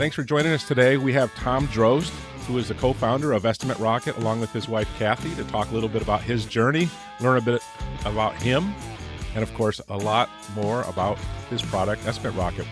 Thanks for joining us today. We have Tom Droste, who is the co-founder of Estimate Rocket, along with his wife, Kathy, to talk a little bit about his journey, learn a bit about him, and of course, a lot more about his product, Estimate Rocket.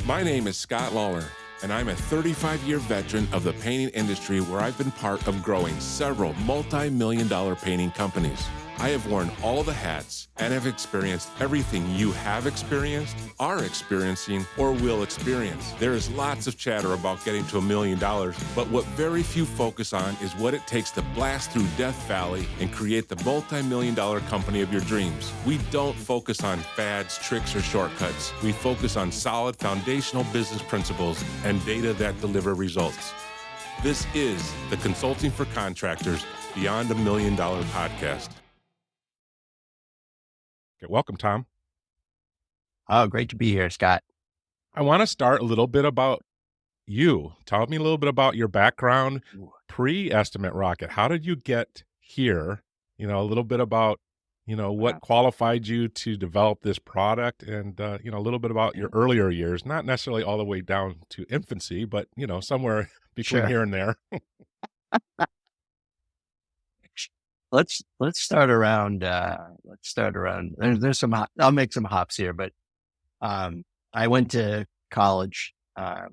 My name is Scott Lawler, and I'm a 35-year veteran of the painting industry where I've been part of growing several multi-million-dollar painting companies. I have worn all the hats and have experienced everything you have experienced, are experiencing, or will experience. There is lots of chatter about getting to $1 million, but what very few focus on is what it takes to blast through Death Valley and create the multi-million-dollar company of your dreams. We don't focus on fads, tricks, or shortcuts. We focus on solid foundational business principles and data that deliver results. This is the Consulting for Contractors Beyond $1 Million podcast. Okay, welcome, Tom. Oh, great to be here, Scott. I want to start a little bit about you. Tell me a little bit about your background pre-Estimate Rocket. How did you get here? A little bit about, what qualified you to develop this product and, a little bit about your earlier years, not necessarily all the way down to infancy, but, somewhere between here and there. Let's start around. There's some. I'll make some hops here, but I went to college. I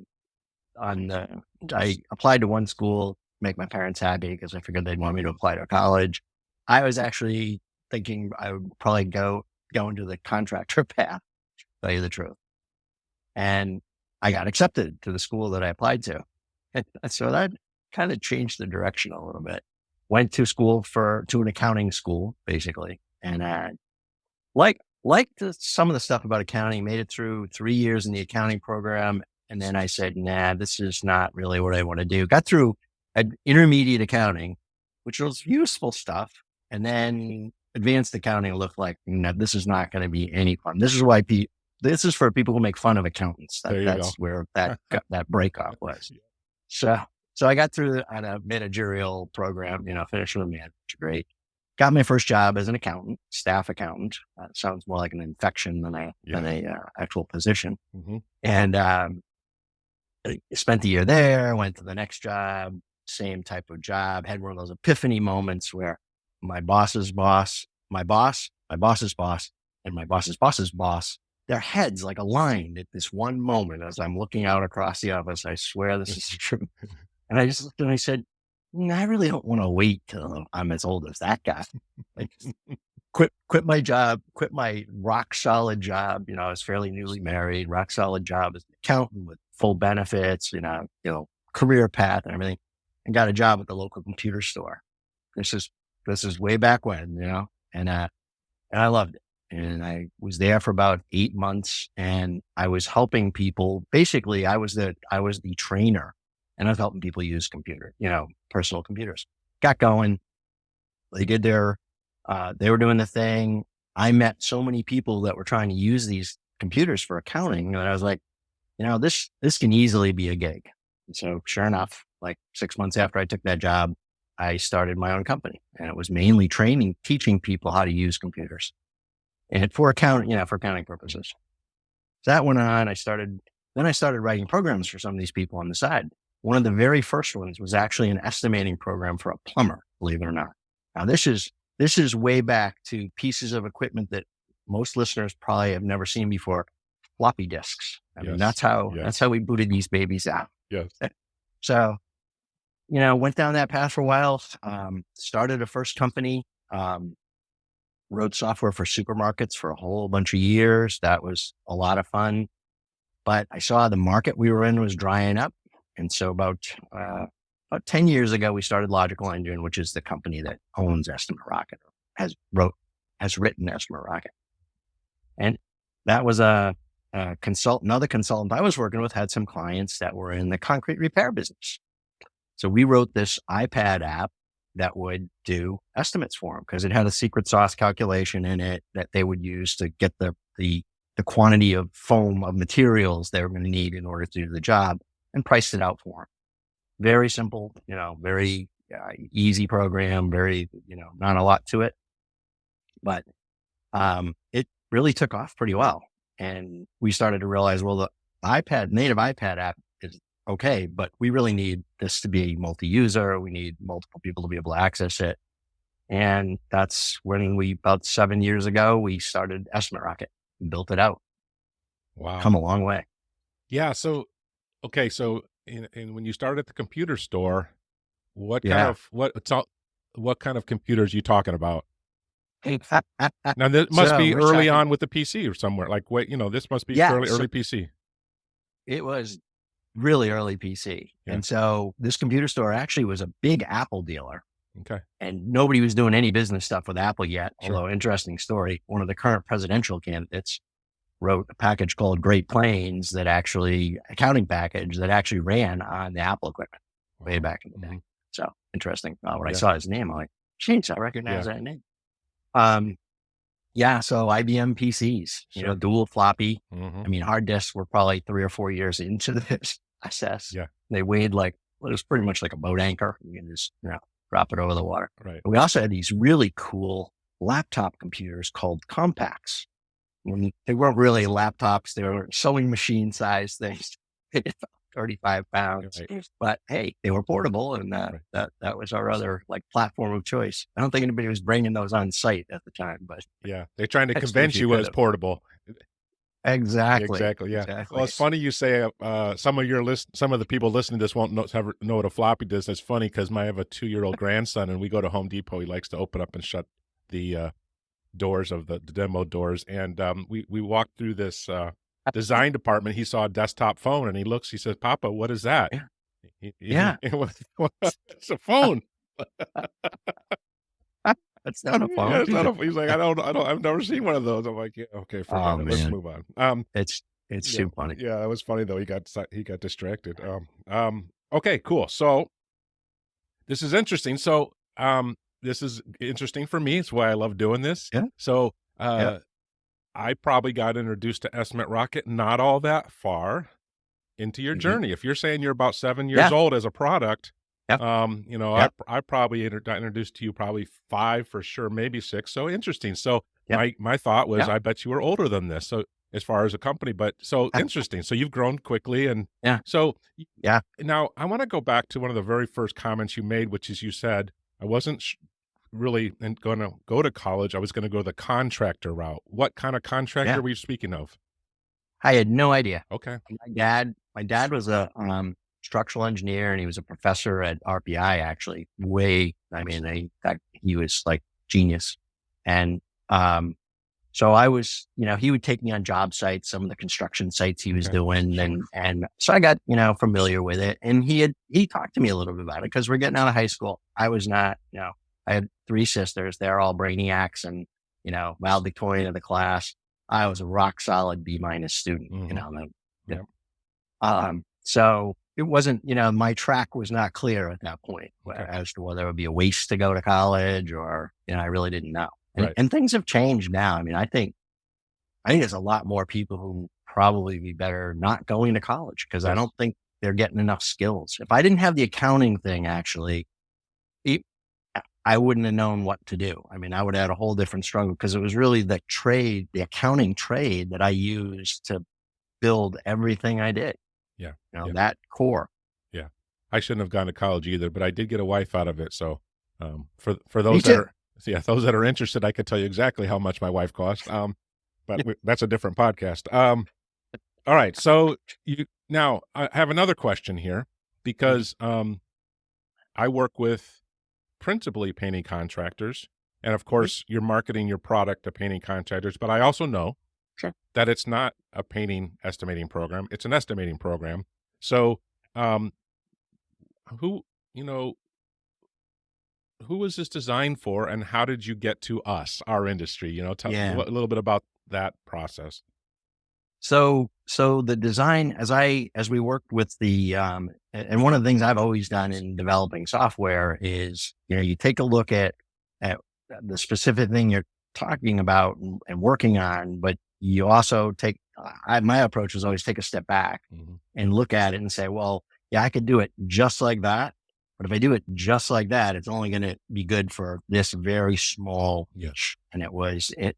applied to one school, to make my parents happy because I figured they'd want me to apply to a college. I was actually thinking I would probably go into the contractor path, to tell you the truth. And I got accepted to the school that I applied to, and so that kind of changed the direction a little bit. Went to school to an accounting school, basically. And liked some of the stuff about accounting, made it through 3 years in the accounting program. And then I said, nah, this is not really what I want to do. Got through an intermediate accounting, which was useful stuff. And then advanced accounting looked like, no, this is not going to be any fun. This is why this is for people who make fun of accountants. That's where that breakup was. So I got through on a managerial program, finished with a manager grade. Got my first job as an accountant, staff accountant. Sounds more like an infection than a actual position. Mm-hmm. And I spent the year there, went to the next job, same type of job, had one of those epiphany moments where my boss's boss, my boss's boss, and my boss's boss's boss, their heads like aligned at this one moment as I'm looking out across the office. I swear this is true. And I just looked and I said, I really don't want to wait till I'm as old as that guy. Like, quit my job, quit my rock solid job. I was fairly newly married, rock solid job as an accountant with full benefits, career path and everything, and got a job at the local computer store. This is way back when, and I loved it. And I was there for about 8 months and I was helping people. Basically, I was the trainer. And I was helping people use personal computers. Got going. They did they were doing the thing. I met so many people that were trying to use these computers for accounting. And I was like, this can easily be a gig. And so sure enough, like 6 months after I took that job, I started my own company. And it was mainly teaching people how to use computers. And for accounting purposes. So that went on. I started writing programs for some of these people on the side. One of the very first ones was actually an estimating program for a plumber, believe it or not. Now this is way back to pieces of equipment that most listeners probably have never seen before. Floppy disks. I mean, that's how we booted these babies out. Yes. So, went down that path for a while, started a first company, wrote software for supermarkets for a whole bunch of years. That was a lot of fun, but I saw the market we were in was drying up. And so about 10 years ago, we started Logical Engine, which is the company that owns Estimate Rocket, has written Estimate Rocket. And that was another consultant I was working with had some clients that were in the concrete repair business. So we wrote this iPad app that would do estimates for them because it had a secret sauce calculation in it that they would use to get the quantity of foam of materials they were going to need in order to do the job. And priced it out for them. Very simple, very easy program, very, not a lot to it, but it really took off pretty well. And we started to realize, well, the native iPad app is okay, but we really need this to be multi-user. We need multiple people to be able to access it. And that's when about 7 years ago, we started Estimate Rocket and built it out. Wow. Come a long way. Yeah. So, okay. So, and when you started at the computer store, what kind Yeah. of, what kind of computers you talking about? So Now, this must be we're early talking, on with the PC or somewhere. Like, wait, this must be yeah. fairly So early PC. it was really early PC. Yeah. And so this computer store actually was a big Apple dealer. Okay. And nobody was doing any business stuff with Apple yet. Sure. Although, interesting story, one of the current presidential candidates wrote a package called Great Plains accounting package that actually ran on the Apple equipment way back in the day. Mhm. So interesting. When I Yeah. saw his name, I'm like, jeez, I recognize Yeah. that name. Yeah. So IBM PCs, Sure. dual floppy. Mhm. I mean, hard disks were probably 3 or 4 years into this process. Yeah. They weighed it was pretty much like a boat anchor. You can just, drop it over the water. Right. We also had these really cool laptop computers called compacts. They weren't really laptops. They were sewing machine size things. 35 pounds, Right. but hey, they were portable. And Right. that was our other platform of choice. I don't think anybody was bringing those on site at the time, but Yeah. They're trying to I suppose convince you you it was could've. portable. Exactly. Exactly. Yeah. Exactly. Well, it's funny you say some of the people listening to this won't know what a floppy disk. That's funny because I have a 2-year-old grandson, and we go to Home Depot. He likes to open up and shut the doors of the demo doors, and we walked through this design department. He saw a desktop phone, and he looks. He says, "Papa, what is that?" Yeah. Yeah, it's a phone. That's not a Yeah, phone. it's not a. He's like, I've never seen one of those. I'm like, yeah, okay, forget Oh it. Let's man, move on. it's Yeah, too funny. yeah, it was funny though. He got distracted. Okay, cool. So this is interesting. So, this is interesting for me. It's why I love doing this. Yeah. So, Yeah. I probably got introduced to Estimate Rocket not all that far into your Mhm. journey. If you're saying you're about 7 years Yeah. old as a product, Yep. I Yep. probably got introduced to you probably 5 for sure, maybe 6. So interesting. So Yep. my thought was, Yep. I bet you were older than this. So as far as a company, but so interesting. So you've grown quickly, and Yeah. so Yeah. now I want to go back to one of the very first comments you made, which is you said I wasn't really going to go to college. I was going to go the contractor route. What kind of contractor Yeah. were you speaking of? I had no idea. Okay. My dad was a structural engineer, and he was a professor at RPI. Actually, in fact, he was like genius. And so I was, he would take me on job sites, some of the construction sites he was Okay. doing, and so I got familiar with it. And he talked to me a little bit about it because we're getting out of high school. I was not, I had 3 sisters. They're all brainiacs and valedictorian of the class. I was a rock solid B- student. Mhm. Yep. So it wasn't, my track was not clear at that point Okay. as to whether it would be a waste to go to college or, I really didn't know. And, Right. and things have changed now. I mean, I think there's a lot more people who probably be better not going to college because I Yes. don't think they're getting enough skills. If I didn't have the accounting thing, actually, I wouldn't have known what to do. I mean, I would have had a whole different struggle because it was really the accounting trade that I used to build everything I did. Yeah. That core. Yeah. I shouldn't have gone to college either, but I did get a wife out of it. So, for Me those that too. those that are interested, I could tell you exactly how much my wife cost. But that's a different podcast. All right. So now I have another question here because, I work with principally painting contractors. And of course, you're marketing your product to painting contractors, but I also know Sure. that it's not a painting estimating program. It's an estimating program. So, who, who was this designed for, and how did you get to us, our industry? Tell Yeah. a little bit about that process. So the design, as we worked with and one of the things I've always done in developing software is, you take a look at the specific thing you're talking about and working on, but you also my approach was always take a step back Mhm. and look at it and say, well, yeah, I could do it just like that. But if I do it just like that, it's only going to be good for this very small Yeah. niche. And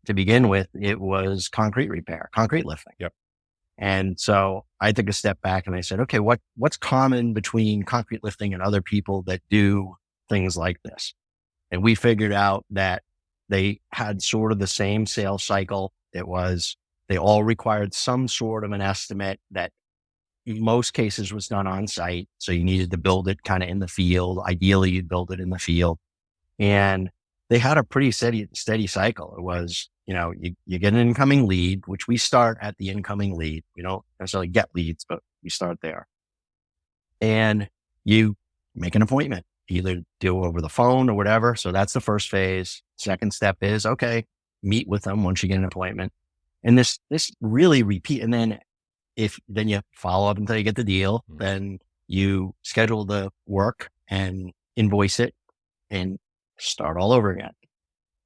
to begin with, it was concrete repair, concrete lifting. Yep. And so I took a step back and I said, okay, what's common between concrete lifting and other people that do things like this? And we figured out that they had sort of the same sales cycle. They all required some sort of an estimate that in most cases was done on site. So you needed to build it kind of in the field. Ideally, you'd build it in the field. And they had a pretty steady cycle. It was, you get an incoming lead, which we start at the incoming lead. We don't necessarily get leads, but we start there. And you make an appointment, either do over the phone or whatever. So that's the first phase. Second step is, okay, meet with them once you get an appointment. And this really repeat. And then then you follow up until you get the deal, then you schedule the work and invoice it and start all over again.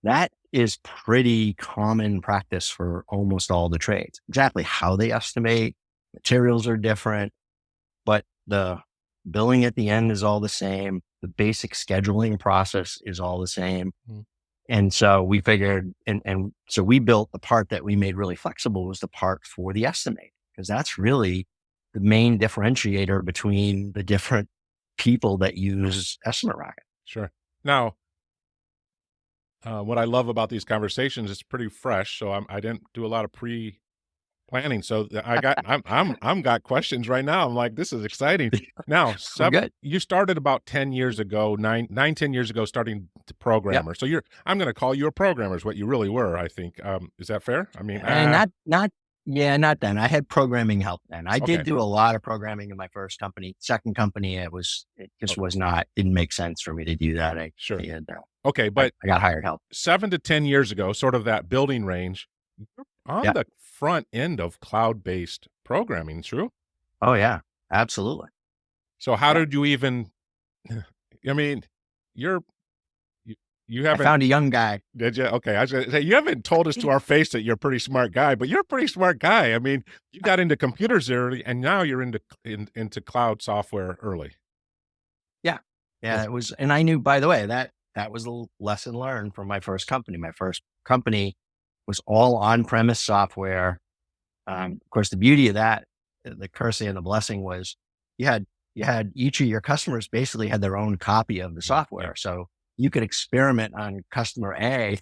That is pretty common practice for almost all the trades. Exactly how they estimate, materials are different, but the billing at the end is all the same. The basic scheduling process is all the same. And so we figured, and so we built the part that we made really flexible was the part for the estimate, because that's really the main differentiator between the different people that use Estimate Rocket. Sure. Now, what I love about these conversations, it's pretty fresh. So I didn't do a lot of planning. So I'm got questions right now. I'm like, this is exciting. Now, you started about 10 years ago, 10 years ago, starting to programmer. So I'm going to call you a programmer is what you really were, I think. Is that fair? I mean, not then. I had programming help then. I did do a lot of programming in my first company. Second company, it didn't make sense for me to do that. Okay. But I got hired help. 7 to 10 years ago, sort of that building range, you're on the front end of cloud-based programming, true? Oh yeah, absolutely. So how did you even, I mean, you haven't. I found a young guy. Did you? Okay. I was going to say, you haven't told us to our face that you're a pretty smart guy, but you're a pretty smart guy. I mean, you got into computers early and now you're into cloud software early. Yeah. Yeah. It was, and I knew, by the way, that was a lesson learned from my first company. My first company was all on-premise software. Of course, the beauty of that, the cursing and the blessing was you had each of your customers basically had their own copy of the software. So you could experiment on customer A,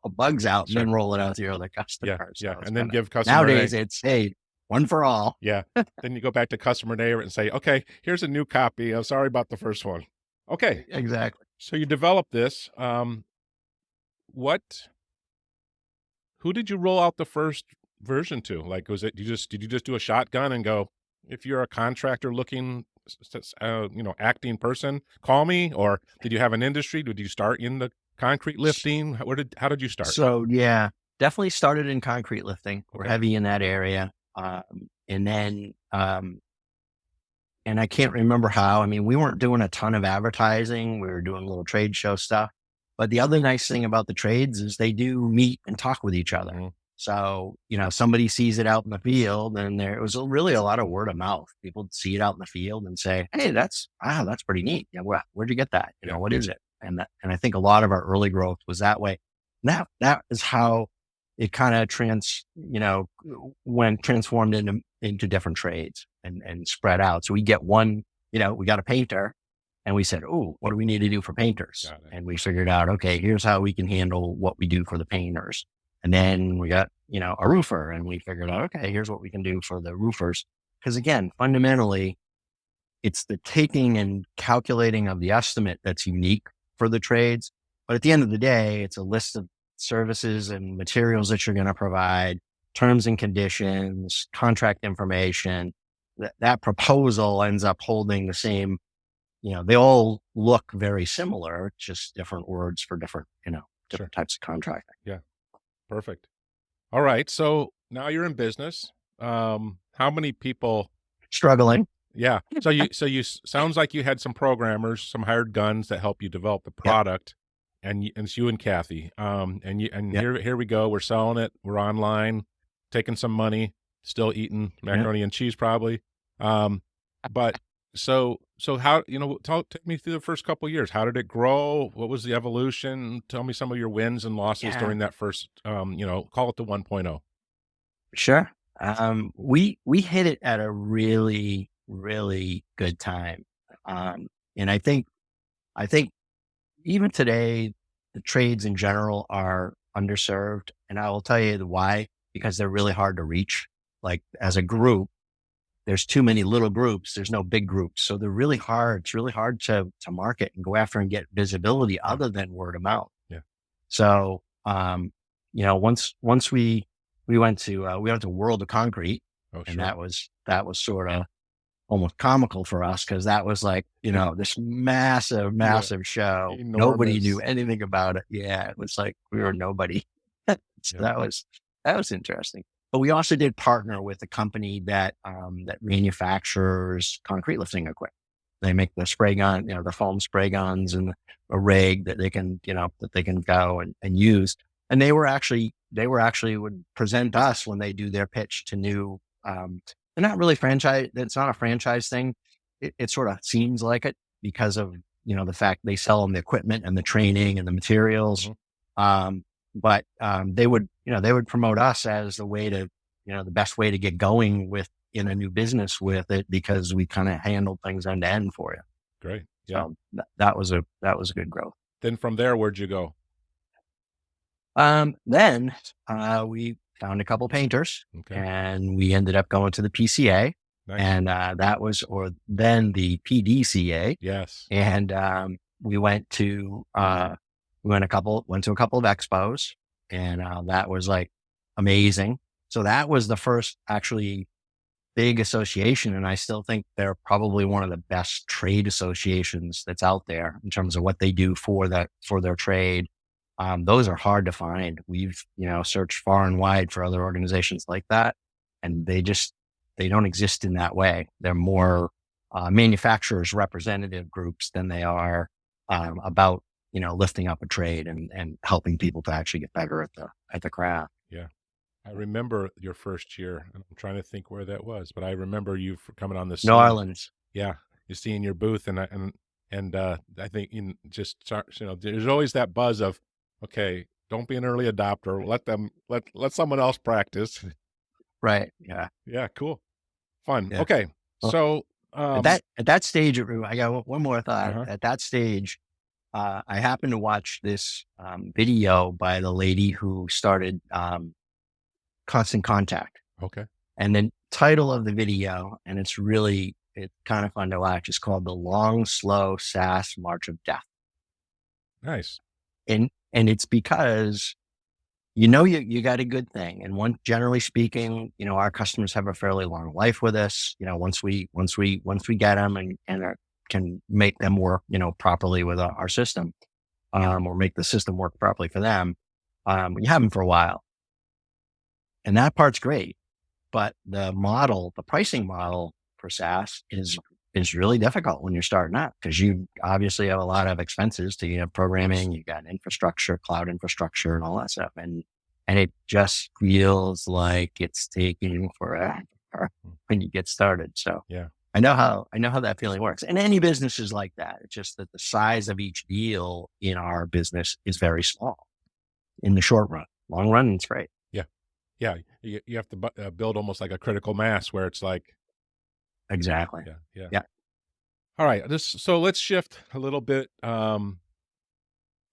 bugs out, and then roll it out to your other customers. Yeah. And then give customer nowadays it's, hey, one for all. Yeah. Then you go back to customer A and say, okay, here's a new copy. I'm sorry about the first one. Okay. Exactly. So you developed this. Who did you roll out the first version to? Like, did you just do a shotgun and go, if you're a contractor looking, acting person, call me? Or did you have an industry? Did you start in the concrete lifting? How did you start? So yeah, definitely started in concrete lifting. We're heavy in that area. And then, and I can't remember how. I mean, we weren't doing a ton of advertising. We were doing little trade show stuff. But the other nice thing about the trades is they do meet and talk with each other. Mm-hmm. So, somebody sees it out in the field, and it was really a lot of word of mouth. People see it out in the field and say, hey, that's pretty neat. Yeah, where'd you get that? What is it? And I think a lot of our early growth was that way. That is how it kind of transformed into different trades and spread out. So we get one, we got a painter. And we said, oh, what do we need to do for painters? And we figured out, okay, here's how we can handle what we do for the painters. And then we got, a roofer, and we figured out, okay, here's what we can do for the roofers. Because again, fundamentally, it's the taking and calculating of the estimate that's unique for the trades. But at the end of the day, it's a list of services and materials that you're going to provide, terms and conditions, contract information. That proposal ends up holding the same. They all look very similar, just different words for different types of contracting. Yeah. Perfect. All right. So now you're in business. How many people struggling? Yeah. So you sounds like you had some programmers, some hired guns that help you develop the product, and it's you and Kathy. Here we go. We're selling it. We're online, taking some money, still eating macaroni and cheese probably. But so how, take me through the first couple of years. How did it grow? What was the evolution? Tell me some of your wins and losses during that first, call it the 1.0. Sure. We hit it at a really, really good time. And I think even today, the trades in general are underserved. And I will tell you why, because they're really hard to reach. Like as a group, there's too many little groups. There's no big groups. So they're really hard. It's really hard to market and go after and get visibility Yeah. other than word of mouth. Yeah. So, once we went to World of Concrete, Oh, and sure. that was sort of almost comical for us because that was like, this massive, Yeah. massive show. Nobody knew Enormous. anything about it. Yeah. It was like we were nobody. So Yeah. that was interesting. But we also did partner with a company that manufactures concrete lifting equipment. They make the spray gun, the foam spray guns and a rig that they can, go and use. And they were actually would present us when they do their pitch to new, they're not really franchise. It's not a franchise thing. It sort of seems like it because of, the fact they sell them the equipment and the training and the materials. Mhm. They would promote us as the way to, the best way to get going with in a new business with it because we kind of handled things end to end for you. Great. Yeah. So that was a good growth. Then from there, where'd you go? Then we found a couple painters Okay. and we ended up going to the PCA Nice. and that was, or then the PDCA. Yes. And we went to went to a couple of expos and that was like amazing. So that was the first actually big association. And I still think they're probably one of the best trade associations that's out there in terms of what they do for their trade. Those are hard to find. We've, searched far and wide for other organizations like that. And they don't exist in that way. They're more manufacturers representative groups than they are about, lifting up a trade and helping people to actually get better at the craft. Yeah. I remember your first year. And I'm trying to think where that was, but I remember you coming on the New scene. Orleans. Yeah. You see in your booth I think there's always that buzz of, okay, don't be an early adopter. Let someone else practice. Right. Yeah. Yeah. Cool. Fun. Yeah. Okay. Well, So, at that stage, I got one more thought. uh-huh. At that stage, I happened to watch this video by the lady who started Constant Contact. Okay. And the title of the video, and it's kind of fun to watch, is called The Long, Slow SaaS March of Death. Nice. And it's because you got a good thing. And generally speaking, our customers have a fairly long life with us. Once we get them and can make them work, properly with our system, or make the system work properly for them, you have them for a while. And that part's great. But the pricing model for SaaS is really difficult when you're starting out because you obviously have a lot of expenses to programming, you got infrastructure, cloud infrastructure and all that stuff. And it just feels like it's taking forever when you get started. So Yeah. I know how that feeling works. And any business is like that. It's just that the size of each deal in our business is very small in the short run. Long run, it's great. Yeah. Yeah. You have to build almost like a critical mass where it's like, Exactly. yeah. Yeah. Yeah. All right. So let's shift a little bit.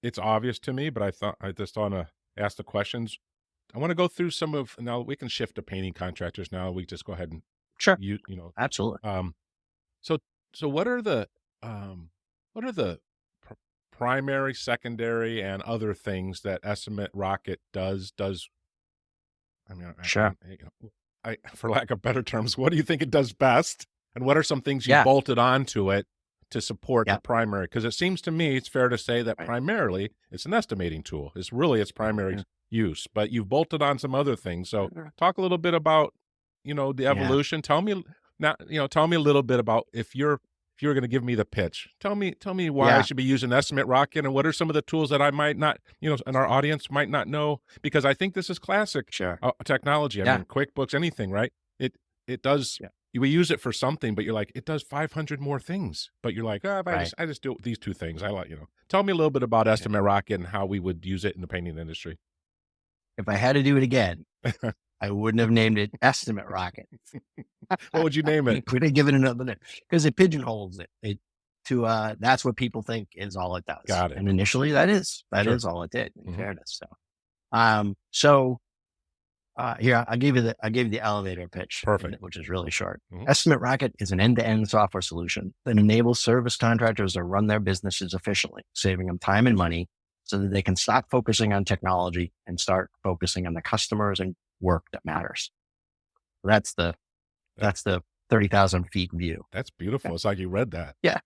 It's obvious to me, but I just want to ask the questions. I want to go through now we can shift to painting contractors. Now we just go ahead and Sure. absolutely. So what are the pr- primary, secondary, and other things that Estimate Rocket does? I mean, Sure. for lack of better terms, what do you think it does best? And what are some things you Yeah. bolted onto it to support Yeah. the primary? Because it seems to me it's fair to say that Right. primarily it's an estimating tool. It's really its primary Yeah. use, but you've bolted on some other things. So Sure. talk a little bit about, the Yeah. evolution. Tell me now, tell me a little bit about if you're going to give me the pitch, tell me why I Yeah. should be using Estimate Rocket and what are some of the tools that I might not, and our audience might not know, because I think this is classic Sure. technology. I Yeah. mean, QuickBooks, anything, right? It does. Yeah. We use it for something, but you're like, it does 500 more things. But you're like, if Right. I just do these two things. I like, Tell me a little bit about Estimate Rocket and how we would use it in the painting industry. If I had to do it again, I wouldn't have named it Estimate Rocket. What would you name it? We'd have given it another name because it pigeonholes it to, that's what people think is all it does. Got it. And initially that is Sure. all it did, in Mhm. fairness. Here, I gave you the elevator pitch, Perfect. which is really short. Mhm. Estimate Rocket is an end-to-end software solution that enables service contractors to run their businesses efficiently, saving them time and money so that they can stop focusing on technology and start focusing on the customers and work that matters. That's the 30,000 feet view. That's beautiful. It's like you read that. Yeah.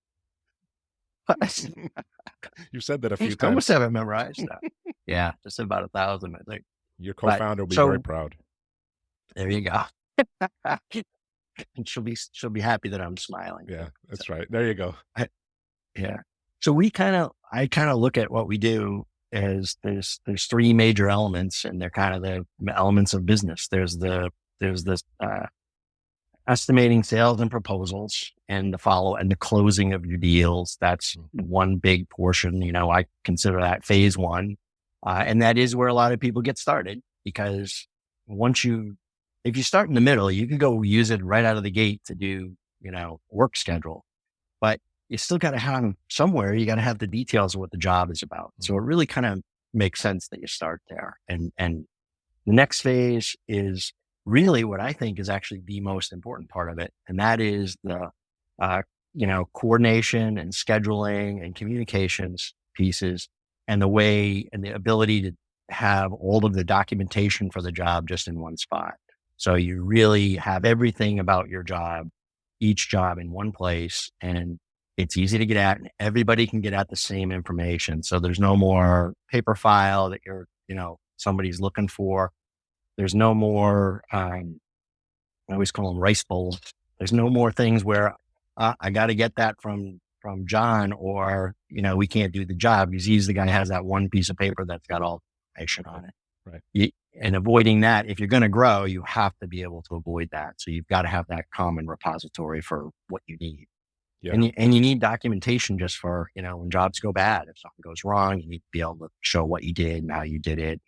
You said that a few I almost times. have it memorized now. Yeah, just about 1,000, I think. Your co-founder will be very proud. There you go. And she'll be happy that I'm smiling. Yeah, that's right. There you go. Yeah. So I kind of look at what we do as there's three major elements, and they're kind of the elements of business. There's this estimating sales and proposals and the closing of your deals. That's one big portion. I consider that phase one. And that is where a lot of people get started, because if you start in the middle, you can go use it right out of the gate to do, work schedule, but you still got to have somewhere, you got to have the details of what the job is about. So it really kind of makes sense that you start there. And the next phase is really what I think is actually the most important part of it. And that is the, coordination and scheduling and communications pieces, and the way and the ability to have all of the documentation for the job just in one spot. So you really have everything about your job, each job in one place, and it's easy to get at, and everybody can get at the same information. So there's no more paper file that somebody's looking for. There's no more, I always call them rice bowls. There's no more things where I got to get that from John, or, we can't do the job because he's the guy who has that one piece of paper that's got all the information on it. Right. And avoiding that, if you're going to grow, you have to be able to avoid that. So you've got to have that common repository for what you need. Yeah. And you need documentation just for, when jobs go bad, if something goes wrong, you need to be able to show what you did and how you did it.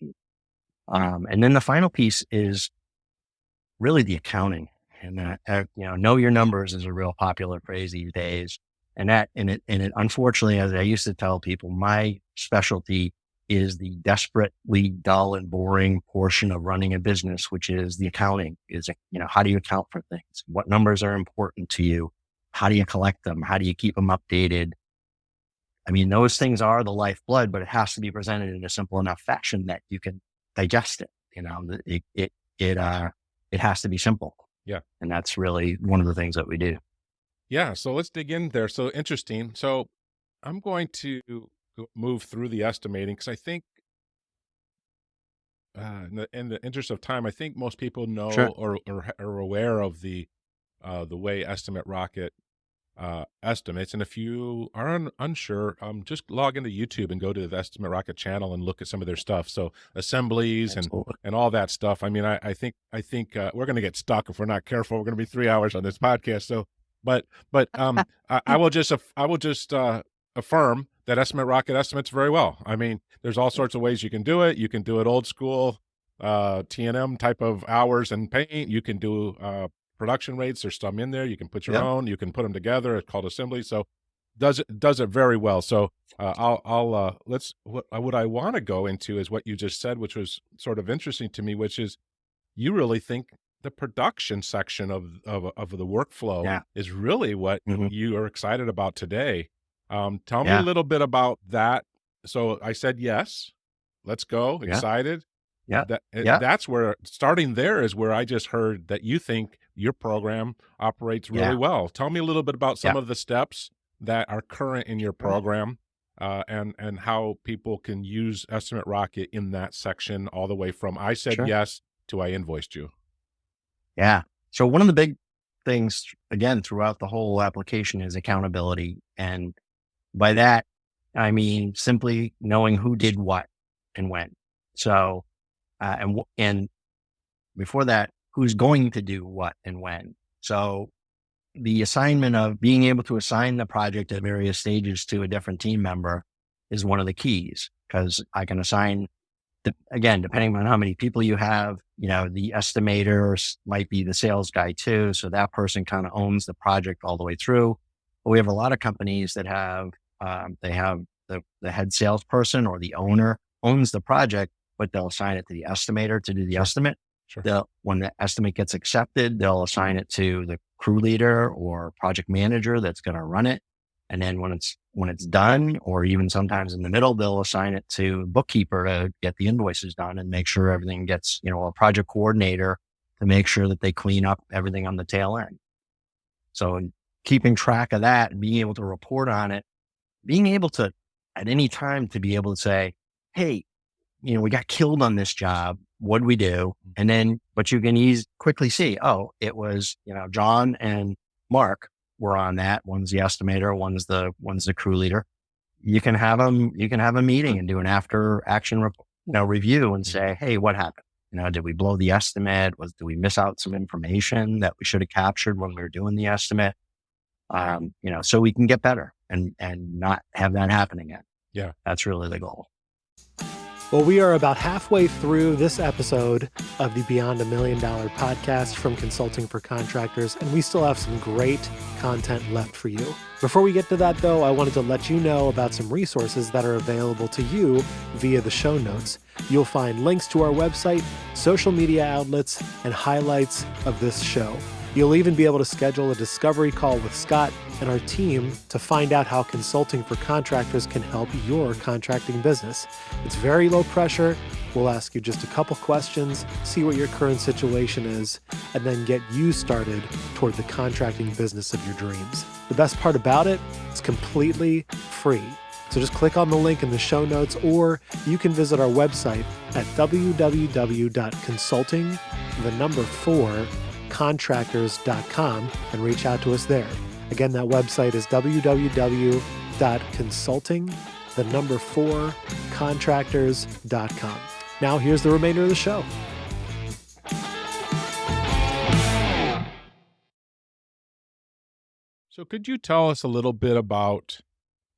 And then the final piece is really the accounting, and that, know your numbers is a real popular phrase these days. And it unfortunately, as I used to tell people, my specialty is the desperately dull and boring portion of running a business, which is the accounting. How do you account for things? What numbers are important to you? How do you collect them? How do you keep them updated? I mean, those things are the lifeblood, but it has to be presented in a simple enough fashion that you can digest it. It has to be simple. Yeah. And that's really one of the things that we do. Yeah. So let's dig in there. So interesting. So I'm going to move through the estimating, because I think in the interest of time, I think most people know Sure. or are aware of the way Estimate Rocket estimates. And if you are unsure, just log into YouTube and go to the Estimate Rocket channel and look at some of their stuff. So assemblies and all that stuff. I mean, I think we're going to get stuck if we're not careful. We're going to be 3 hours on this podcast. So, but I will just affirm that Estimate Rocket estimates very well. I mean, there's all sorts of ways you can do it. You can do it old school, T&M type of hours and paint. You can do production rates. There's some in there. You can put your own. You can put them together. It's called assembly. So does it very well. So what I want to go into is what you just said, which was sort of interesting to me, which is you really think the production section of the workflow is really what you are excited about today. Tell me a little bit about that. So I said, yes, let's go. Excited. Yeah. That's where starting there is where I just heard that you think your program operates really well. Tell me a little bit about some of the steps that are current in your program, and how people can use Estimate Rocket in that section, all the way from I said yes to I invoiced you. Yeah. So one of the big things, again, throughout the whole application is accountability. And by that, I mean simply knowing who did what and when. So, and before that, who's going to do what and when. So the assignment of being able to assign the project at various stages to a different team member is one of the keys, because I can assign again, depending on how many people you have, the estimator might be the sales guy too. So that person kind of owns the project all the way through. But we have a lot of companies that have, they have the head salesperson or the owner owns the project, but they'll assign it to the estimator to do the estimate. Sure. When the estimate gets accepted, they'll assign it to the crew leader or project manager that's going to run it. And then when it's done, or even sometimes in the middle, they'll assign it to a bookkeeper to get the invoices done and make sure everything gets, a project coordinator to make sure that they clean up everything on the tail end. So keeping track of that and being able to report on it, being able to at any time to be able to say, hey, we got killed on this job. What'd we do? And then, but you can quickly see, oh, it was, John and Mark were on that. One's the estimator, one's the crew leader. You can have a meeting and do an after action review and say, hey, what happened? Did we blow the estimate? Do we miss out some information that we should have captured when we were doing the estimate? So we can get better and not have that happen again. Yeah. That's really the goal. Well, we are about halfway through this episode of the Beyond $1 Million podcast from Consulting for Contractors, and we still have some great content left for you. Before we get to that, though, I wanted to let you know about some resources that are available to you via the show notes. You'll find links to our website, social media outlets, and highlights of this show. You'll even be able to schedule a discovery call with Scott and our team to find out how Consulting for Contractors can help your contracting business. It's very low pressure. We'll ask you just a couple questions, see what your current situation is, and then get you started toward the contracting business of your dreams. The best part about it, it's completely free. So just click on the link in the show notes, or you can visit our website at www.consulting4contractors.com and reach out to us there. Again, that website is www.consulting4contractors.com. Now here's the remainder of the show. So could you tell us a little bit about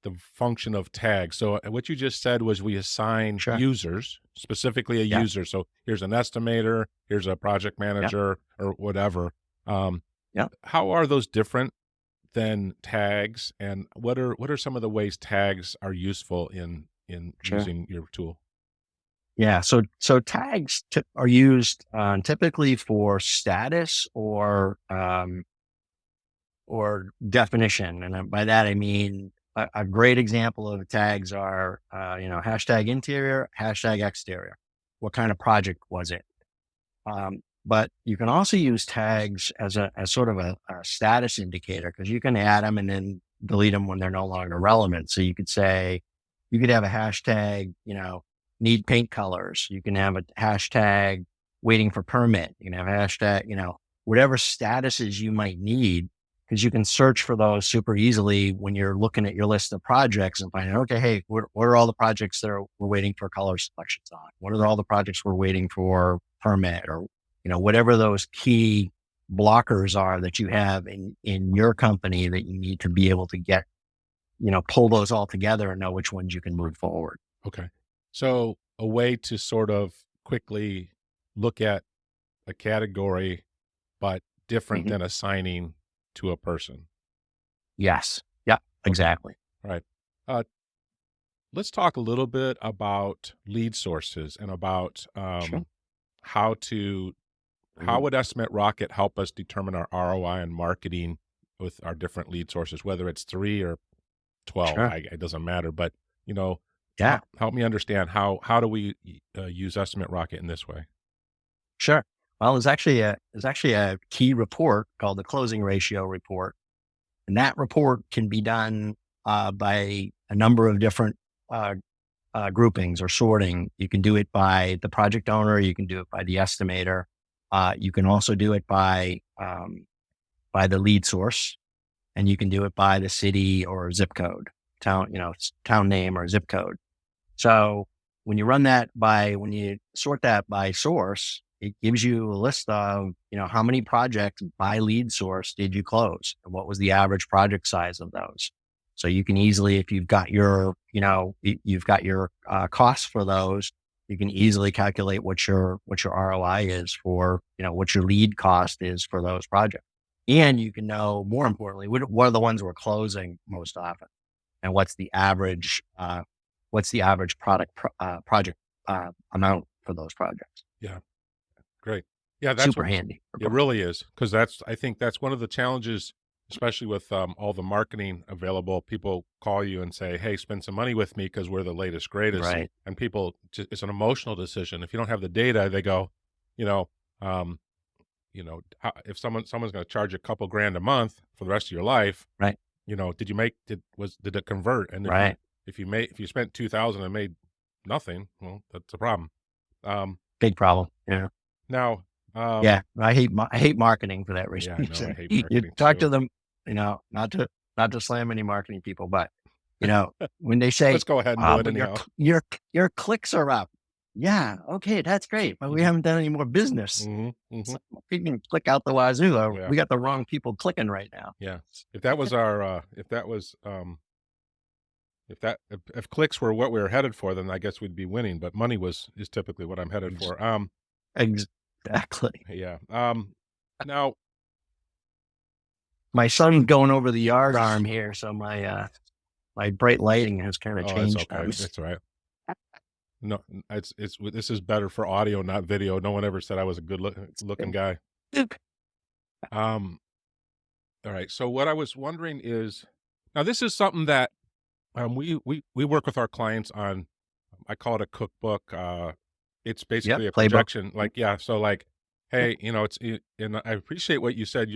the function of tags? So what you just said was we assign Sure. users, specifically a Yeah. user. So here's an estimator, here's a project manager, or whatever. How are those different than tags, and what are some of the ways tags are useful in Sure. using your tool? Yeah. So tags are used typically for status or definition. And by that, I mean, a great example of tags are, hashtag interior, hashtag exterior. What kind of project was it? But you can also use tags as sort of a status indicator, because you can add them and then delete them when they're no longer relevant. So you could have a hashtag, need paint colors. You can have a hashtag waiting for permit. You can have a hashtag, whatever statuses you might need, because you can search for those super easily when you're looking at your list of projects and finding, okay, hey, what are all the projects that we're waiting for color selections on? What are all the projects we're waiting for permit, or, whatever those key blockers are that you have in your company that you need to be able to get, pull those all together and know which ones you can move forward. Okay. So a way to sort of quickly look at a category, but different than assigning to a person. Yes. Yeah, exactly. Right. Let's talk a little bit about lead sources and about Sure. how would Estimate Rocket help us determine our ROI and marketing with our different lead sources, whether it's 3 or 12, Sure. it doesn't matter. But, Yeah. help me understand how do we use Estimate Rocket in this way? Sure. Well, there's actually a key report called the closing ratio report. And that report can be done by a number of different groupings or sorting. You can do it by the project owner. You can do it by the estimator. You can also do it by the lead source, and you can do it by the city or zip code, town name or zip code. So when you sort that by source, it gives you a list of, how many projects by lead source did you close, and what was the average project size of those. So you can easily, if you've got your, costs for those, You can easily calculate what your ROI is for, what your lead cost is for those projects. And you can know, more importantly, what are the ones we're closing most often, and what's the average project amount for those projects. Yeah. Great. Yeah. Super handy. It really is. Cause I think that's one of the challenges, especially with all the marketing available. People call you and say, hey, spend some money with me because we're the latest, greatest. Right. And it's an emotional decision. If you don't have the data, they go, you know, um, if someone's going to charge a couple grand a month for the rest of your life, Right. did it convert? And Right. if you spent 2,000 and made nothing, well, that's a problem. Big problem. Yeah. Now, Yeah. I hate marketing for that reason. yeah, I know, I hate You marketing talk too. to them, not to slam any marketing people, but when they say, Let's go ahead and do it but anyhow. your clicks are up. Yeah. Okay. That's great. But we haven't done any more business. Mhm, It's mhm. like, we can click out the wazoo. Yeah. We got the wrong people clicking right now. Yeah. If that was if clicks were what we were headed for, then I guess we'd be winning, but money is typically what I'm headed for. Exactly. Yeah. Now, My son's going over the yard arm here, so my bright lighting has kind of oh, it's changed. okay. It's all right. No, this is better for audio, not video. No one ever said I was a looking guy. All right. So what I was wondering is, now this is something that we work with our clients on. I call it a cookbook. It's basically a Playbook. projection. Like, yeah. So like, hey, and I appreciate what you said.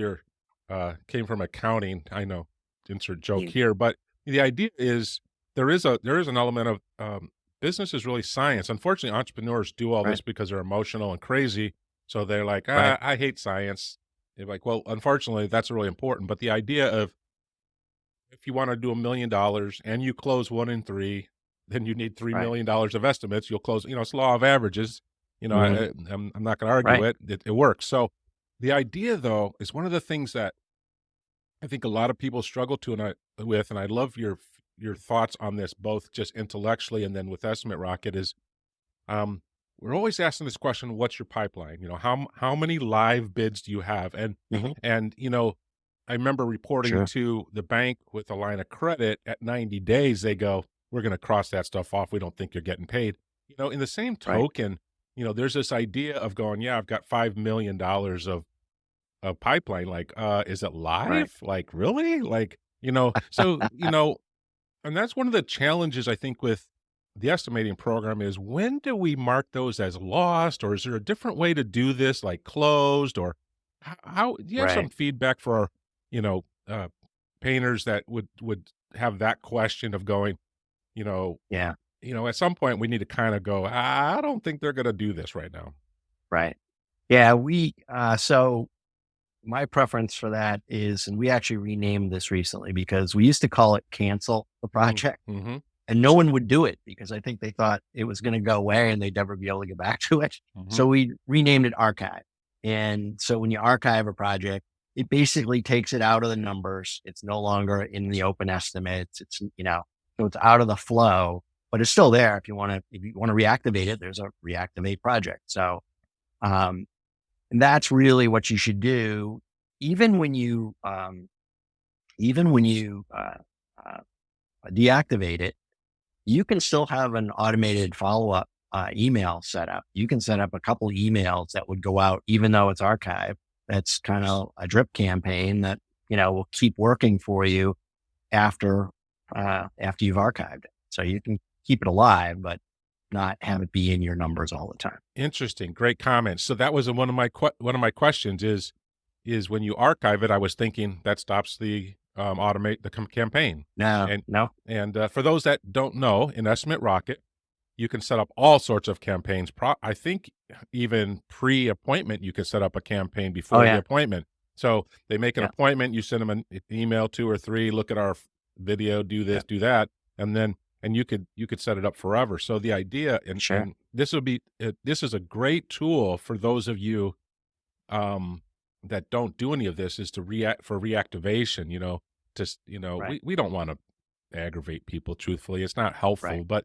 Came from accounting. I know, insert joke here, but the idea is there is an element of business is really science. Unfortunately, entrepreneurs do all this because they're emotional and crazy. So they're like, I hate science. They're like, well, unfortunately, that's really important. But the idea of, if you want to do $1 million and you close 1 in 3, then you need $3 million of estimates. You'll close. It's law of averages. I'm not going to argue it. It works. So the idea, though, is one of the things that I think a lot of people struggle and I love your thoughts on this, both just intellectually and then with Estimate Rocket, is we're always asking this question: what's your pipeline? How many live bids do you have? And I remember reporting to the bank with a line of credit at 90 days. They go, we're going to cross that stuff off. We don't think you're getting paid. In the same token, there's this idea of going, yeah, I've got $5 million of pipeline. Like, is it live? Like, really? Like, so, and that's one of the challenges I think with the estimating program is, when do we mark those as lost, or is there a different way to do this, like closed, or how do you have some feedback for our, painters that would have that question of going, at some point we need to kind of go, I don't think they're going to do this right now. Right. Yeah. So my preference for that is, and we actually renamed this recently because we used to call it cancel the project, Mm-hmm. and no one would do it because I think they thought it was going to go away and they'd never be able to get back to it. Mm-hmm. So we renamed it archive. And so when you archive a project, it basically takes it out of the numbers. It's no longer in the open estimates. It's, so it's out of the flow, but it's still there. If you want to reactivate it, there's a reactivate project. So, and that's really what you should do. Even when you deactivate it, you can still have an automated follow-up email set up. You can set up a couple emails that would go out, even though it's archived. That's kind of a drip campaign that, will keep working for you after you've archived it. So you can keep it alive, but not have it be in your numbers all the time. Interesting. Great comments. So that was one of my questions is when you archive it, I was thinking that stops the automate the campaign. No. And for those that don't know, in Estimate Rocket, you can set up all sorts of campaigns. I think even pre-appointment, you can set up a campaign before the appointment. So they make an appointment, you send them an email 2 or 3, look at our video, do this, do that, and you could set it up forever. So the idea, and this is a great tool for those of you that don't do any of this, is to reactivation. We don't want to aggravate people. Truthfully, it's not helpful, but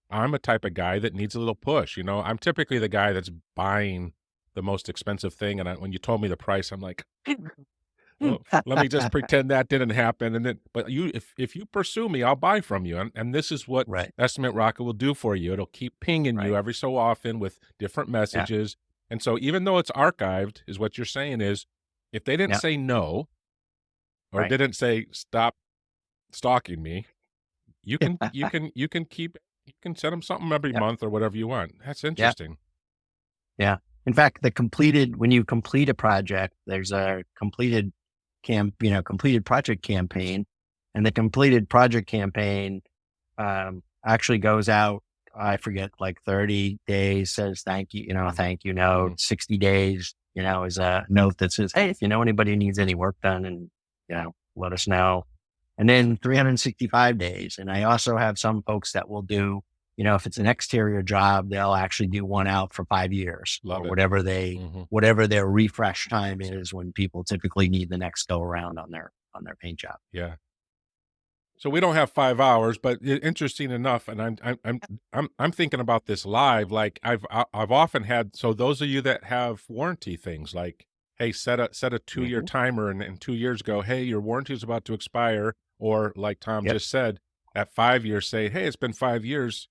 I'm a type of guy that needs a little push. I'm typically the guy that's buying the most expensive thing, and when you told me the price, I'm like, well, let me just pretend that didn't happen, and then, but if you pursue me, I'll buy from you, and this is what Right. Estimate Rocket will do for you. It'll keep pinging you Right. every so often with different Yeah. messages, and so even though it's archived, is what you're saying is, if they didn't Yeah. say no or Right. didn't say stop stalking me, you Yeah. can you can you can keep you can send them something every Yeah. month or whatever you want. That's Yeah. interesting. Yeah. In fact, when you complete a project, there's a completed project campaign, and the completed project campaign actually goes out. I forget, like 30 days says thank you, thank you note. 60 days, is a note that says, hey, if you know anybody who needs any work done, and let us know. And then 365 days. And I also have some folks that will do, if it's an exterior job, they'll actually do one out for 5 years, Love or it. whatever their refresh time is when people typically need the next go around on their paint job. Yeah. So we don't have 5 hours, but interesting enough, and I'm thinking about this live. Like I've often had. So those of you that have warranty things, like, hey, set a 2-year Mm-hmm. timer, and 2 years go, hey, your warranty is about to expire, or like Tom Yep. just said, at 5 years, say, hey, it's been 5 years,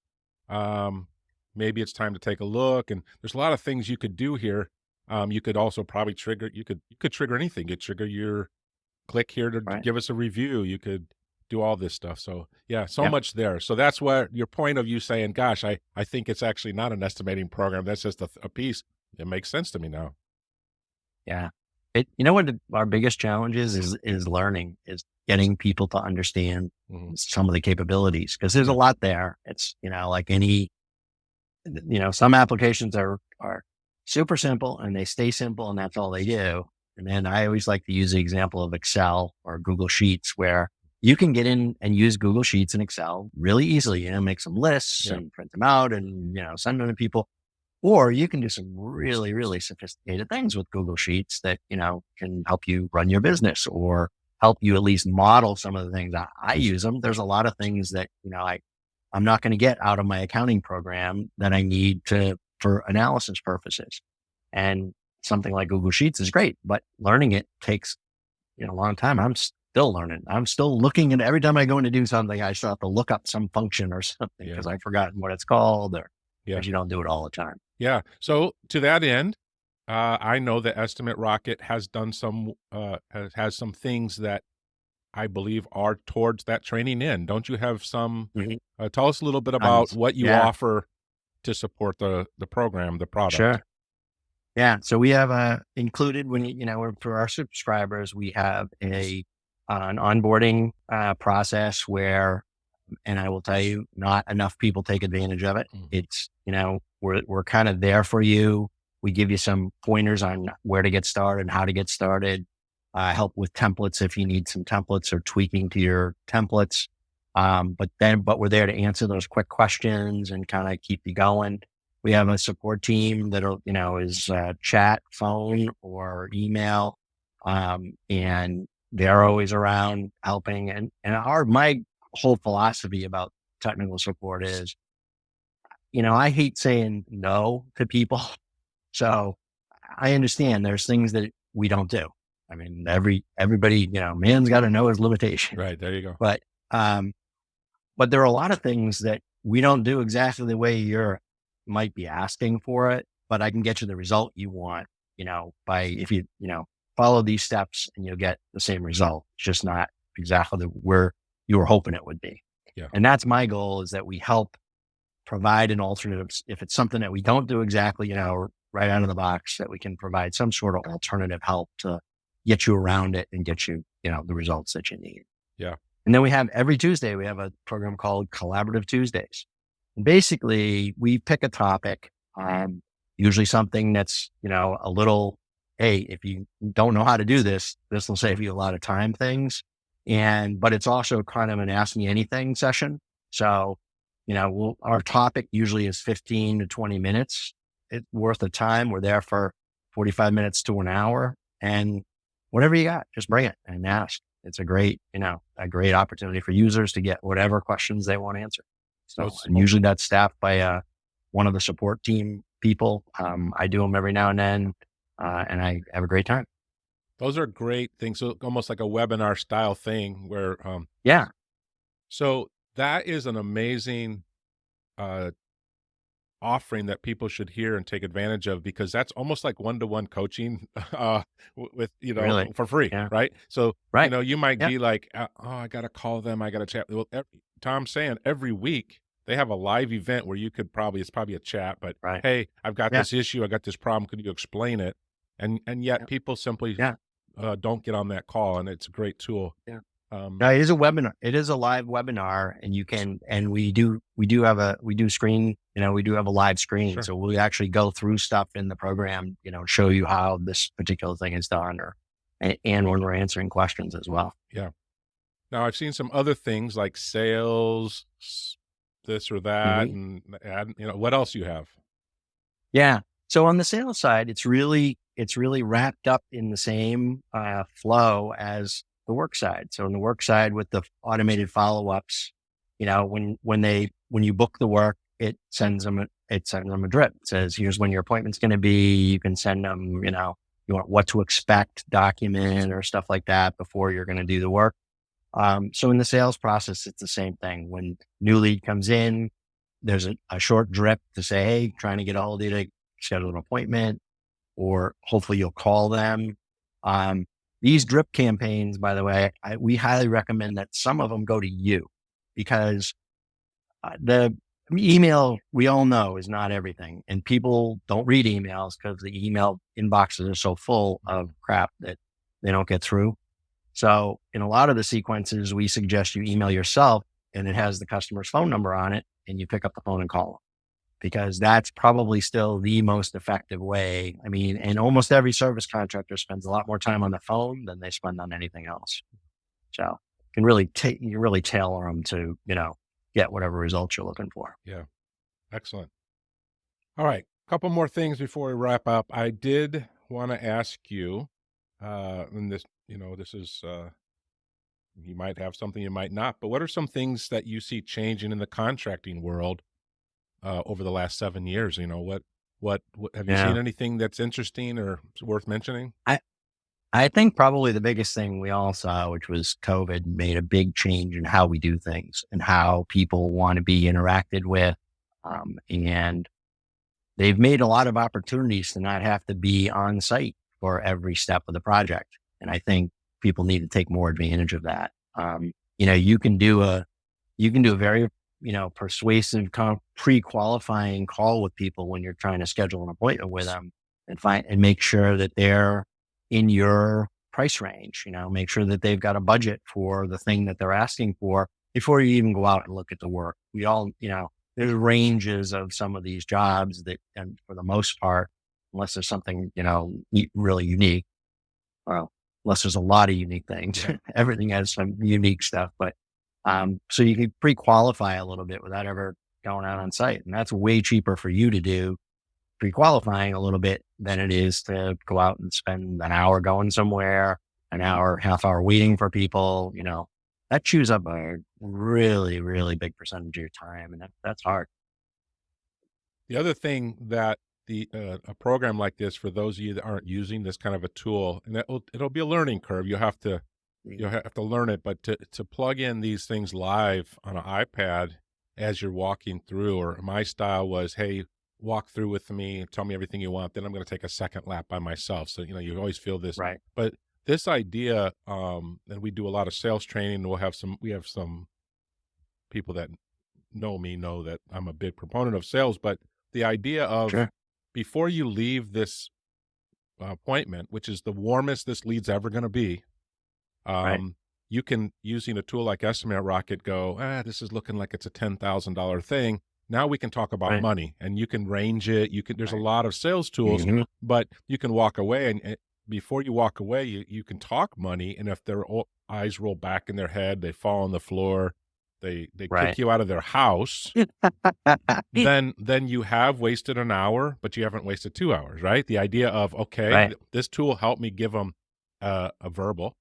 maybe it's time to take a look. And there's a lot of things you could do here. You could also probably trigger. You could trigger anything. You could trigger your click here to Right. give us a review. You could do all this stuff. So yeah, so Yep. much there. So that's where your point of you saying, gosh, I think it's actually not an estimating program. That's just a piece. It makes sense to me now. Yeah. What our biggest challenge is learning, is getting people to understand some of the capabilities, because there's a lot there. It's, like any, some applications are super simple and they stay simple and that's all they do. And then I always like to use the example of Excel or Google Sheets, where you can get in and use Google Sheets and Excel really easily, make some lists and print them out and, send them to people. Or you can do some really, really sophisticated things with Google Sheets that, can help you run your business, or help you at least model some of the things. I use them. There's a lot of things that, I'm not going to get out of my accounting program that I need for analysis purposes. And something like Google Sheets is great, but learning it takes, a long time. I'm still learning. I'm still looking at, every time I go in to do something, I still have to look up some function or something because I've forgotten what it's called, or because you don't do it all the time. Yeah. So to that end, I know that Estimate Rocket has done has some things that I believe are towards that training in. Don't you have some? Tell us a little bit about what you offer to support the program, the product. Sure. Yeah. So we have included, for our subscribers, we have an onboarding process where, and I will tell you, not enough people take advantage of it. It's, we're kind of there for you. We give you some pointers on where to get started, how to get started, help with templates if you need some templates or tweaking to your templates. But we're there to answer those quick questions and kind of keep you going. We have a support team that is chat, phone, or email, and they're always around helping. And my whole philosophy about technical support is, I hate saying no to people. So I understand there's things that we don't do. I mean, everybody, man's got to know his limitation. Right. There you go. But there are a lot of things that we don't do exactly the way you're might be asking for it, but I can get you the result you want, if you, follow these steps, and you'll get the same result. It's just not exactly where you were hoping it would be. Yeah. And that's my goal, is that we help provide an alternative. If it's something that we don't do exactly, right out of the box, that we can provide some sort of alternative help to get you around it and get you, the results that you need. Yeah. And then we have every Tuesday, we have a program called Collaborative Tuesdays. And basically, we pick a topic, usually something that's, a little, hey, if you don't know how to do this, this will save you a lot of time things. But it's also kind of an ask me anything session. So, our topic usually is 15 to 20 minutes worth of time. We're there for 45 minutes to an hour, and whatever you got, just bring it and ask. It's a great opportunity for users to get whatever questions they want to answer. So, Those, and usually that's staffed by one of the support team people. I do them every now and then, and I have a great time. those are great things. So almost like a webinar style thing where, Yeah. so that is an amazing, uh, offering that people should hear and take advantage of, because that's almost like one-to-one coaching, with, Really. for free, Yeah. right? So, Right. you might Yeah. be like, oh, I got to call them. I got to chat. Well, Tom's saying every week they have a live event where you could it's probably a chat, but Right. hey, I've got Yeah. this issue. I got this problem. Could you explain it? And yet Yeah. people simply, Yeah. don't get on that call, and it's a great tool. Yeah. Um, No, it is a webinar. It is a live webinar, and you can, and we do screen, we do have a live screen. sure. So we actually go through stuff in the program, show you how this particular thing is done, and when we're answering questions as well. Yeah. Now I've seen some other things like sales, this or that, hmm and what else you have? Yeah. So on the sales side, it's really wrapped up in the same flow as the work side. So on the work side, with the automated follow ups, when you book the work, it sends them a drip. It says, here's when your appointment's going to be. You can send them, you want what to expect document or stuff like that before you're going to do the work. So in the sales process, it's the same thing. When new lead comes in, there's a short drip to say, hey, trying to get a hold of you to schedule an appointment, or hopefully you'll call them. These drip campaigns, by the way, we highly recommend that some of them go to you, because the email, we all know, is not everything. And people don't read emails because the email inboxes are so full of crap that they don't get through. So in a lot of the sequences, we suggest you email yourself, and it has the customer's phone number on it, and you pick up the phone and call them, because that's probably still the most effective way. I mean, and almost every service contractor spends a lot more time on the phone than they spend on anything else. So you really tailor them to, get whatever results you're looking for. Yeah. Excellent. All right. Couple more things before we wrap up. I did want to ask you, and this is, you might have something, you might not, but what are some things that you see changing in the contracting world, over the last 7 years? What have you seen Yeah. anything that's interesting or worth mentioning? I think probably the biggest thing we all saw, which was COVID, made a big change in how we do things and how people want to be interacted with. And they've made a lot of opportunities to not have to be on site for every step of the project. And I think people need to take more advantage of that. You can do a very, persuasive pre-qualifying call with people when you're trying to schedule an appointment with them, and make sure that they're in your price range. Make sure that they've got a budget for the thing that they're asking for before you even go out and look at the work. We all, there's ranges of some of these jobs that, and for the most part, unless there's something, really unique, well, unless there's a lot of unique things, Yeah. everything has some unique stuff, but so you can pre-qualify a little bit without ever going out on site. And that's way cheaper for you to do pre-qualifying a little bit than it is to go out and spend an hour going somewhere, an hour, half hour waiting for people. That chews up a really, really big percentage of your time. And that's hard. The other thing that a program like this, for those of you that aren't using this kind of a tool, and it'll be a learning curve. You'll have to learn it, but to plug in these things live on an iPad as you're walking through, or my style was, hey, walk through with me, tell me everything you want, then I'm going to take a second lap by myself. So, you always feel this, Right. but this idea, and we do a lot of sales training. We have some people that know me know that I'm a big proponent of sales, but the idea of, Sure. before you leave this appointment, which is the warmest this lead's ever going to be, Right. you can, using a tool like Estimate Rocket, go, this is looking like it's a $10,000 thing. Now we can talk about Right. money, and you can range it. There's a Right. lot of sales tools, Mhm. but you can walk away, and before you walk away, you can talk money. And if their eyes roll back in their head, they fall on the floor, they Right. kick you out of their house, then you have wasted an hour, but you haven't wasted 2 hours, right? The idea of, okay, Right. this tool helped me give them a verbal,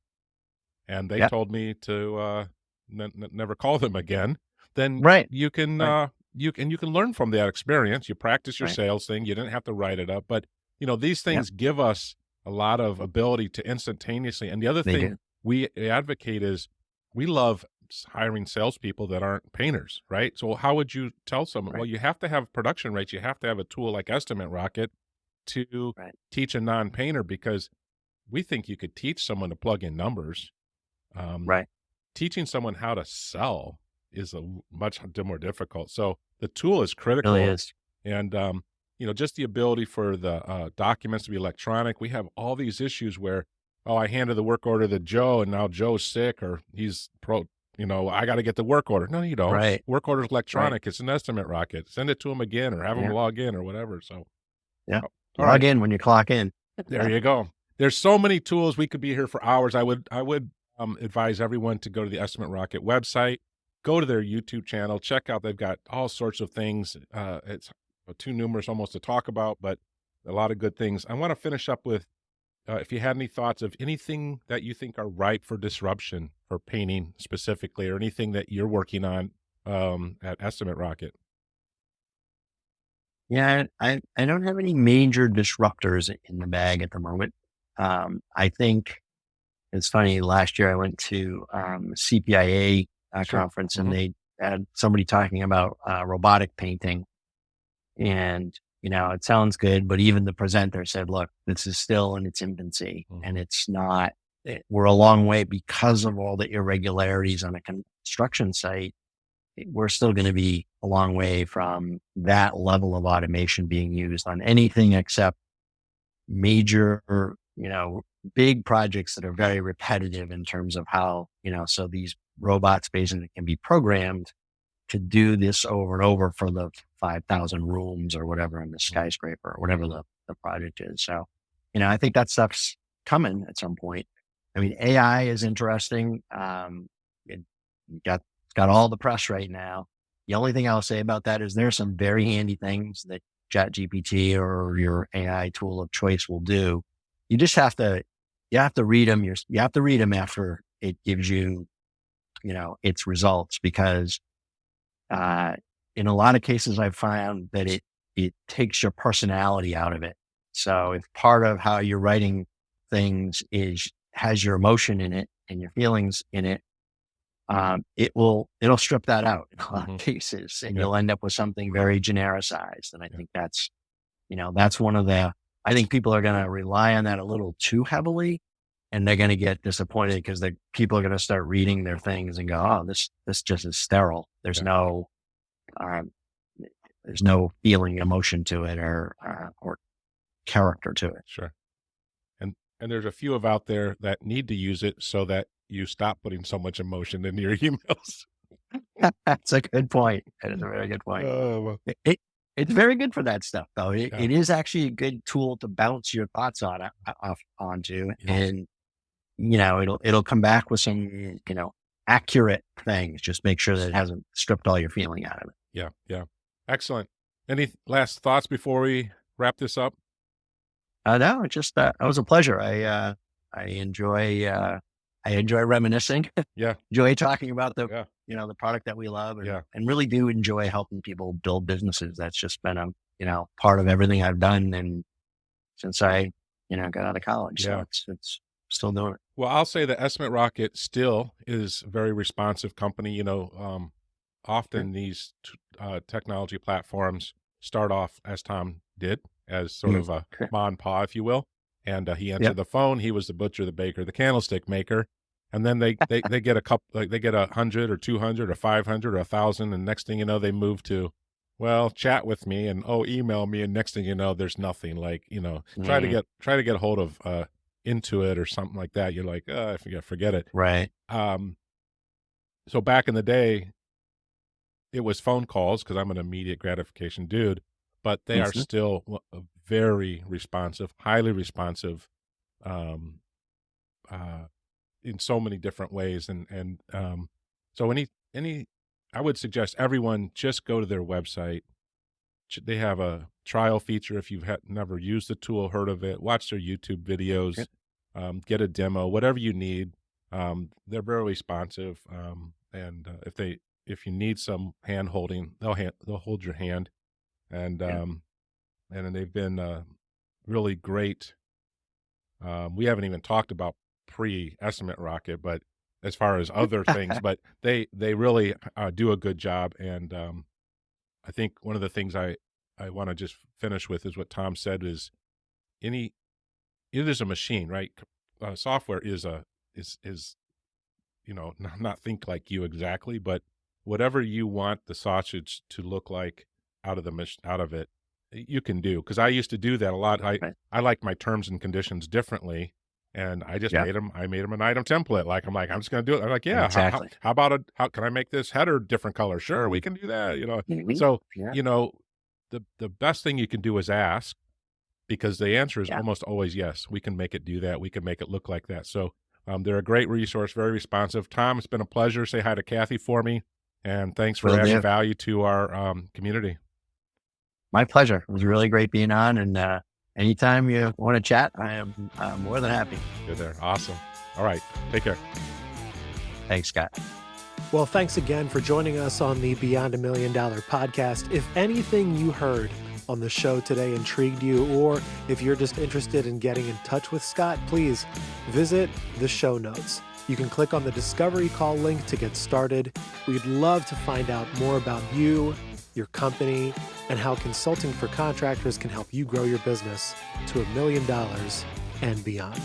and they Yep. told me to never call them again. then Right. you can, Right. you can learn from that experience. You practice your Right. sales thing. You didn't have to write it up, but these Yep. things give us a lot of ability to instantaneously. And the other They thing do. we advocate is we love hiring salespeople that aren't painters, right? So how would you tell someone? Well, Right. you have to have production rates. You have to have a tool like Estimate Rocket to Right. teach a non-painter, because we think you could teach someone to plug in numbers. Um, Right. Teaching someone how to sell is much more difficult. So the tool is Really critical. is. And, just the ability for the documents to be electronic. We have all these issues where, oh, I handed the work order to Joe and now Joe's sick, or he's I got to get the work order. No, you don't. Right. Work order's Right. electronic. It's an Estimate Rocket. Send it to them again, or have them Yeah. log in or whatever. So, Yeah. all Log right. in when you clock in. There you go. There's so many tools. We could be here for hours. I would advise everyone to go to the Estimate Rocket website, go to their YouTube channel, check out. They've got all sorts of things. It's too numerous almost to talk about, but a lot of good things. I want to finish up with if you had any thoughts of anything that you think are ripe for disruption for painting specifically, or anything that you're working on at Estimate Rocket. Yeah, I don't have any major disruptors in the bag at the moment. I think it's funny. Last year I went to CPIA Sure. conference, and they had somebody talking about robotic painting, and it sounds good, but even the presenter said, "Look, this is still in its infancy, and it's not. We're a long way because of all the irregularities on a construction site. We're still going to be a long way from that level of automation being used on anything except major, big projects that are very repetitive in terms of how, so these robots basically can be programmed to do this over and over for the 5,000 rooms or whatever in the skyscraper or whatever the project is. So, I think that stuff's coming at some point. I mean, AI is interesting. It got all the press right now. The only thing I'll say about that is there's some very handy things that ChatGPT or your AI tool of choice will do. You just have to read them. You have to read them after it gives you, its results, because in a lot of cases I've found that it takes your personality out of it. So if part of how you're writing things has your emotion in it and your feelings in it, it'll strip that out in a lot of cases, and you'll end up with something very genericized. And I think that's one of I think people are going to rely on that a little too heavily, and they're going to get disappointed because people are going to start reading their things and go, "Oh, this just is sterile. There's no feeling, emotion to it, or character to it." Sure. And there's a few out there that need to use it so that you stop putting so much emotion into your emails. That's a good point. That is a very good point. It's very good for that stuff, though. It is actually a good tool to bounce your thoughts onto, and it'll come back with some accurate things. Just make sure that it hasn't stripped all your feeling out of it. Yeah. Excellent. Any last thoughts before we wrap this up? No, it just that was a pleasure. I enjoy reminiscing. Yeah. Enjoy talking about the product that we love, and really do enjoy helping people build businesses. That's just been a part of everything I've done, and since I got out of college. So it's still doing it. Well, I'll say the Estimate Rocket still is a very responsive company. Often these technology platforms start off, as Tom did, as sort of a ma and pa, if you will. And he answered the phone. He was the butcher, the baker, the candlestick maker. And then they get a couple, like they get 100 or 200 or 500 or 1,000. And next thing you know, they move to, well, chat with me and email me. And next thing you know, there's nothing. Like, try to get a hold of Intuit or something like that. You're like, forget it. Right. So back in the day, it was phone calls, because I'm an immediate gratification dude, but they are still very responsive, highly responsive, in so many different ways. And so I would suggest everyone just go to their website. They have a trial feature. If you've never used the tool, heard of it, watch their YouTube videos, get a demo, whatever you need. They're very responsive. And if if you need some hand holding, they'll hold your hand. And and they've been really great. We haven't even talked about pre-estimate rocket, but as far as other things, but they really do a good job. And I think one of the things I want to just finish with is what Tom said is it is a machine, right? Software is not think like you exactly, but whatever you want the sausage to look like out of it, you can do. Because I used to do that a lot. I like my terms and conditions differently, and I just Yeah. made them. I made them an item template. I'm just going to do it. I'm like, yeah. Exactly. How about how can I make this header different color? Sure, we can do that. Mhm. So Yeah. the best thing you can do is ask, because the answer is Yeah. almost always yes. We can make it do that. We can make it look like that. So they're a great resource, very responsive. Tom, it's been a pleasure. Say hi to Kathy for me, and thanks for Will adding do. value to our community. My pleasure. It was really great being on. And anytime you want to chat, I am more than happy. Good there. Awesome. All right. Take care. Thanks, Scott. Well, thanks again for joining us on the Beyond $1 Million podcast. If anything you heard on the show today intrigued you, or if you're just interested in getting in touch with Scott, please visit the show notes. You can click on the Discovery Call link to get started. We'd love to find out more about you, your company, and how consulting for contractors can help you grow your business to $1 million and beyond.